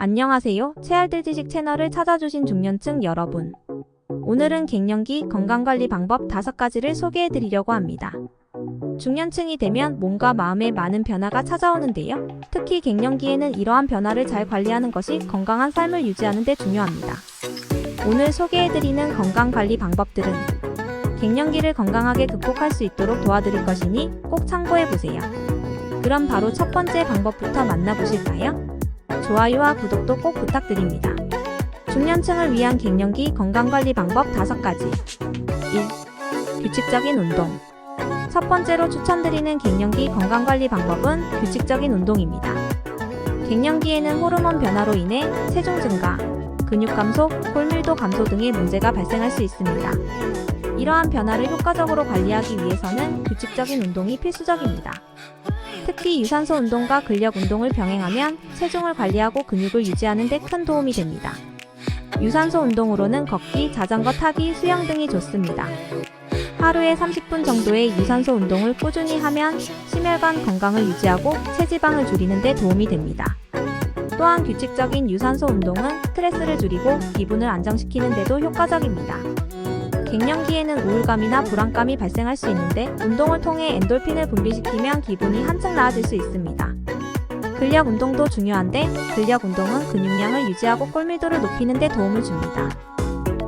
안녕하세요. 최알뜰 지식 채널을 찾아주신 중년층 여러분. 오늘은 갱년기 건강관리 방법 5가지를 소개해드리려고 합니다. 중년층이 되면 몸과 마음에 많은 변화가 찾아오는데요. 특히 갱년기에는 이러한 변화를 잘 관리하는 것이 건강한 삶을 유지하는 데 중요합니다. 오늘 소개해드리는 건강관리 방법들은 갱년기를 건강하게 극복할 수 있도록 도와드릴 것이니 꼭 참고해보세요. 그럼 바로 첫 번째 방법부터 만나보실까요? 좋아요와 구독도 꼭 부탁드립니다. 중년층을 위한 갱년기 건강관리 방법 5가지. 1. 규칙적인 운동. 첫 번째로 추천드리는 갱년기 건강관리 방법은 규칙적인 운동입니다. 갱년기에는 호르몬 변화로 인해 체중 증가, 근육 감소, 골밀도 감소 등의 문제가 발생할 수 있습니다. 이러한 변화를 효과적으로 관리하기 위해서는 규칙적인 운동이 필수적입니다. 특히 유산소 운동과 근력 운동을 병행하면 체중을 관리하고 근육을 유지하는 데 큰 도움이 됩니다. 유산소 운동으로는 걷기, 자전거 타기, 수영 등이 좋습니다. 하루에 30분 정도의 유산소 운동을 꾸준히 하면 심혈관 건강을 유지하고 체지방을 줄이는 데 도움이 됩니다. 또한 규칙적인 유산소 운동은 스트레스를 줄이고 기분을 안정시키는 데도 효과적입니다. 갱년기에는 우울감이나 불안감이 발생할 수 있는데 운동을 통해 엔돌핀을 분비시키면 기분이 한층 나아질 수 있습니다. 근력 운동도 중요한데 근력 운동은 근육량을 유지하고 골밀도를 높이는 데 도움을 줍니다.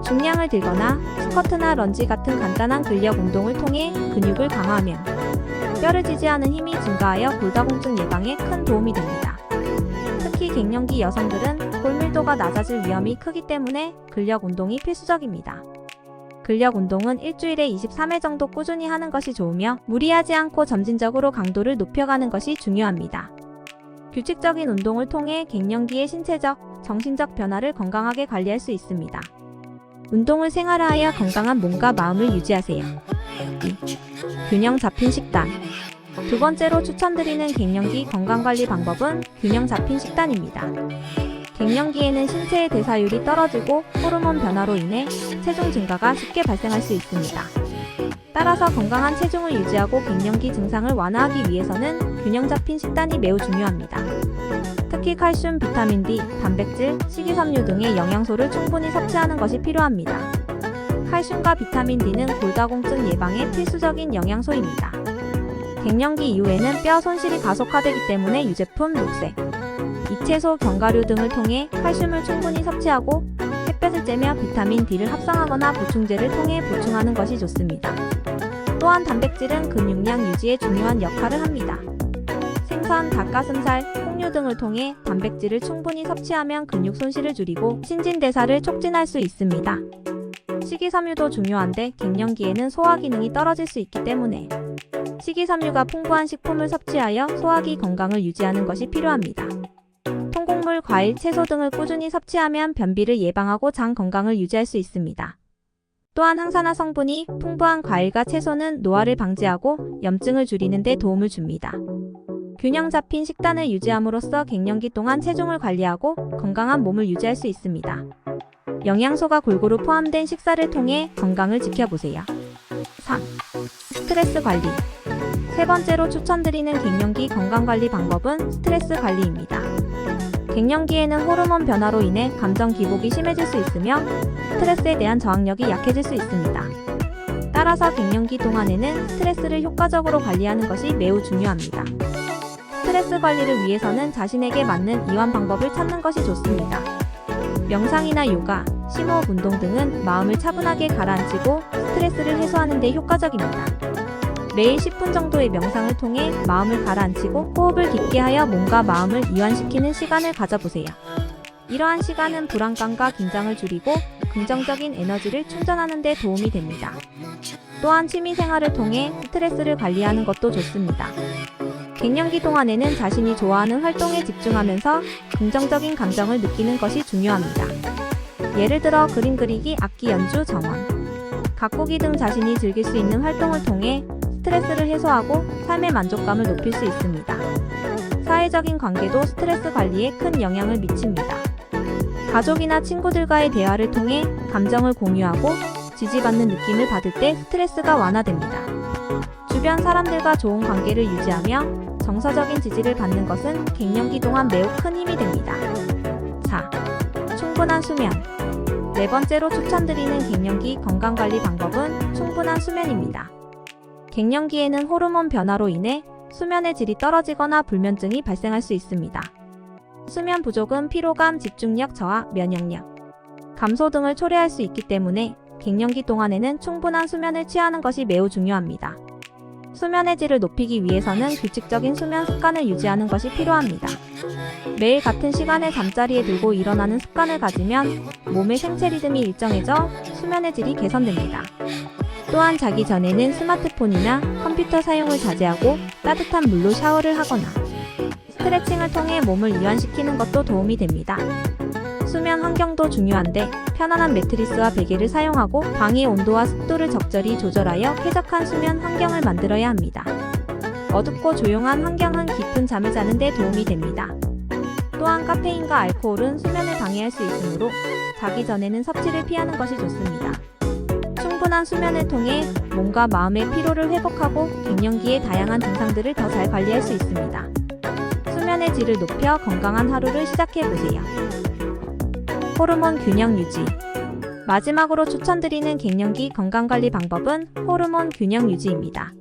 중량을 들거나 스쿼트나 런지 같은 간단한 근력 운동을 통해 근육을 강화하면 뼈를 지지하는 힘이 증가하여 골다공증 예방에 큰 도움이 됩니다. 특히 갱년기 여성들은 골밀도가 낮아질 위험이 크기 때문에 근력 운동이 필수적입니다. 근력 운동은 일주일에 23회 정도 꾸준히 하는 것이 좋으며 무리하지 않고 점진적으로 강도를 높여가는 것이 중요합니다. 규칙적인 운동을 통해 갱년기의 신체적, 정신적 변화를 건강하게 관리할 수 있습니다. 운동을 생활화하여 건강한 몸과 마음을 유지하세요. 2. 균형 잡힌 식단. 두 번째로 추천드리는 갱년기 건강관리 방법은 균형 잡힌 식단입니다. 갱년기에는 신체의 대사율이 떨어지고 호르몬 변화로 인해 체중 증가가 쉽게 발생할 수 있습니다. 따라서 건강한 체중을 유지하고 갱년기 증상을 완화하기 위해서는 균형 잡힌 식단이 매우 중요합니다. 특히 칼슘, 비타민 D, 단백질, 식이섬유 등의 영양소를 충분히 섭취하는 것이 필요합니다. 칼슘과 비타민 D는 골다공증 예방에 필수적인 영양소입니다. 갱년기 이후에는 뼈 손실이 가속화되기 때문에 유제품, 녹색, 잎채소, 견과류 등을 통해 칼슘을 충분히 섭취하고 햇볕을 쬐며 비타민 D를 합성하거나 보충제를 통해 보충하는 것이 좋습니다. 또한 단백질은 근육량 유지에 중요한 역할을 합니다. 생선, 닭가슴살, 콩류 등을 통해 단백질을 충분히 섭취하면 근육 손실을 줄이고 신진대사를 촉진할 수 있습니다. 식이섬유도 중요한데 갱년기에는 소화 기능이 떨어질 수 있기 때문에 식이섬유가 풍부한 식품을 섭취하여 소화기 건강을 유지하는 것이 필요합니다. 통곡물, 과일, 채소 등을 꾸준히 섭취하면 변비를 예방하고 장 건강을 유지할 수 있습니다. 또한 항산화 성분이 풍부한 과일과 채소는 노화를 방지하고 염증을 줄이는 데 도움을 줍니다. 균형 잡힌 식단을 유지함으로써 갱년기 동안 체중을 관리하고 건강한 몸을 유지할 수 있습니다. 영양소가 골고루 포함된 식사를 통해 건강을 지켜보세요. 3. 스트레스 관리. 세 번째로 추천드리는 갱년기 건강관리 방법은 스트레스 관리입니다. 갱년기에는 호르몬 변화로 인해 감정 기복이 심해질 수 있으며 스트레스에 대한 저항력이 약해질 수 있습니다. 따라서 갱년기 동안에는 스트레스를 효과적으로 관리하는 것이 매우 중요합니다. 스트레스 관리를 위해서는 자신에게 맞는 이완 방법을 찾는 것이 좋습니다. 명상이나 요가, 심호흡 운동 등은 마음을 차분하게 가라앉히고 스트레스를 해소하는 데 효과적입니다. 매일 10분 정도의 명상을 통해 마음을 가라앉히고 호흡을 깊게 하여 몸과 마음을 이완시키는 시간을 가져보세요. 이러한 시간은 불안감과 긴장을 줄이고 긍정적인 에너지를 충전하는 데 도움이 됩니다. 또한 취미생활을 통해 스트레스를 관리하는 것도 좋습니다. 갱년기 동안에는 자신이 좋아하는 활동에 집중하면서 긍정적인 감정을 느끼는 것이 중요합니다. 예를 들어 그림 그리기, 악기 연주, 정원, 가꾸기 등 자신이 즐길 수 있는 활동을 통해 스트레스를 해소하고 삶의 만족감을 높일 수 있습니다. 사회적인 관계도 스트레스 관리에 큰 영향을 미칩니다. 가족이나 친구들과의 대화를 통해 감정을 공유하고 지지받는 느낌을 받을 때 스트레스가 완화됩니다. 주변 사람들과 좋은 관계를 유지하며 정서적인 지지를 받는 것은 갱년기 동안 매우 큰 힘이 됩니다. 4. 충분한 수면. 네 번째로 추천드리는 갱년기 건강관리 방법은 충분한 수면입니다. 갱년기에는 호르몬 변화로 인해 수면의 질이 떨어지거나 불면증이 발생할 수 있습니다. 수면 부족은 피로감, 집중력 저하, 면역력 감소 등을 초래할 수 있기 때문에 갱년기 동안에는 충분한 수면을 취하는 것이 매우 중요합니다. 수면의 질을 높이기 위해서는 규칙적인 수면 습관을 유지하는 것이 필요합니다. 매일 같은 시간에 잠자리에 들고 일어나는 습관을 가지면 몸의 생체 리듬이 일정해져 수면의 질이 개선됩니다. 또한 자기 전에는 스마트폰이나 컴퓨터 사용을 자제하고 따뜻한 물로 샤워를 하거나 스트레칭을 통해 몸을 이완시키는 것도 도움이 됩니다. 수면 환경도 중요한데 편안한 매트리스와 베개를 사용하고 방의 온도와 습도를 적절히 조절하여 쾌적한 수면 환경을 만들어야 합니다. 어둡고 조용한 환경은 깊은 잠을 자는 데 도움이 됩니다. 또한 카페인과 알코올은 수면을 방해할 수 있으므로 자기 전에는 섭취를 피하는 것이 좋습니다. 충분한 수면을 통해 몸과 마음의 피로를 회복하고 갱년기의 다양한 증상들을 더 잘 관리할 수 있습니다. 수면의 질을 높여 건강한 하루를 시작해보세요. 호르몬 균형 유지. 마지막으로 추천드리는 갱년기 건강관리 방법은 호르몬 균형 유지입니다.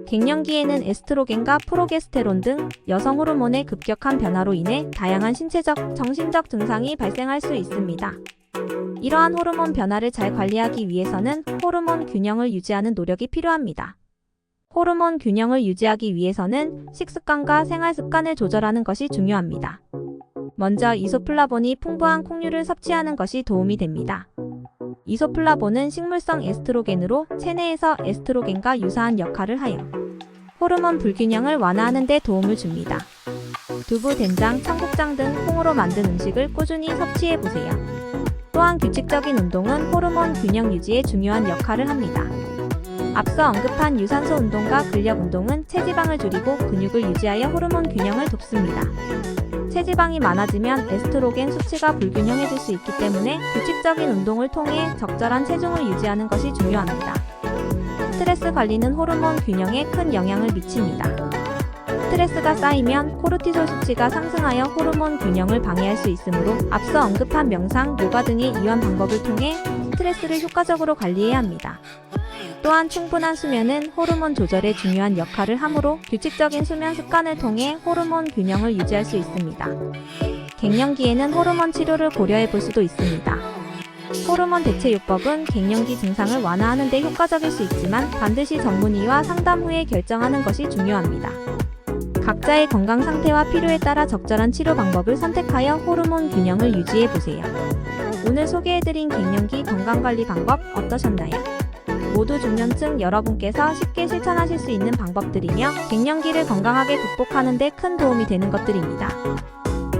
갱년기에는 에스트로겐과 프로게스테론 등 여성 호르몬의 급격한 변화로 인해 다양한 신체적, 정신적 증상이 발생할 수 있습니다. 이러한 호르몬 변화를 잘 관리하기 위해서는 호르몬 균형을 유지하는 노력이 필요합니다. 호르몬 균형을 유지하기 위해서는 식습관과 생활습관을 조절하는 것이 중요합니다. 먼저 이소플라본이 풍부한 콩류를 섭취하는 것이 도움이 됩니다. 이소플라본은 식물성 에스트로겐으로 체내에서 에스트로겐과 유사한 역할을 하여 호르몬 불균형을 완화하는 데 도움을 줍니다. 두부, 된장, 청국장 등 콩으로 만든 음식을 꾸준히 섭취해보세요. 또한 규칙적인 운동은 호르몬 균형 유지에 중요한 역할을 합니다. 앞서 언급한 유산소 운동과 근력 운동은 체지방을 줄이고 근육을 유지하여 호르몬 균형을 돕습니다. 체지방이 많아지면 에스트로겐 수치가 불균형해질 수 있기 때문에 규칙적인 운동을 통해 적절한 체중을 유지하는 것이 중요합니다. 스트레스 관리는 호르몬 균형에 큰 영향을 미칩니다. 스트레스가 쌓이면 코르티솔 수치가 상승하여 호르몬 균형을 방해할 수 있으므로 앞서 언급한 명상, 요가 등의 이완 방법을 통해 스트레스를 효과적으로 관리해야 합니다. 또한 충분한 수면은 호르몬 조절에 중요한 역할을 하므로 규칙적인 수면 습관을 통해 호르몬 균형을 유지할 수 있습니다. 갱년기에는 호르몬 치료를 고려해 볼 수도 있습니다. 호르몬 대체요법은 갱년기 증상을 완화하는 데 효과적일 수 있지만 반드시 전문의와 상담 후에 결정하는 것이 중요합니다. 각자의 건강 상태와 필요에 따라 적절한 치료 방법을 선택하여 호르몬 균형을 유지해 보세요. 오늘 소개해드린 갱년기 건강관리 방법 어떠셨나요? 모두 중년층 여러분께서 쉽게 실천하실 수 있는 방법들이며 갱년기를 건강하게 극복하는 데 큰 도움이 되는 것들입니다.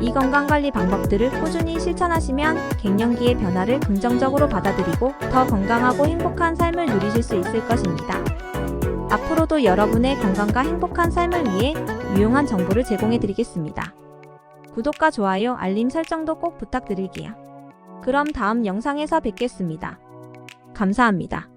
이 건강관리 방법들을 꾸준히 실천하시면 갱년기의 변화를 긍정적으로 받아들이고 더 건강하고 행복한 삶을 누리실 수 있을 것입니다. 앞으로도 여러분의 건강과 행복한 삶을 위해 유용한 정보를 제공해드리겠습니다. 구독과 좋아요, 알림 설정도 꼭 부탁드릴게요. 그럼 다음 영상에서 뵙겠습니다. 감사합니다.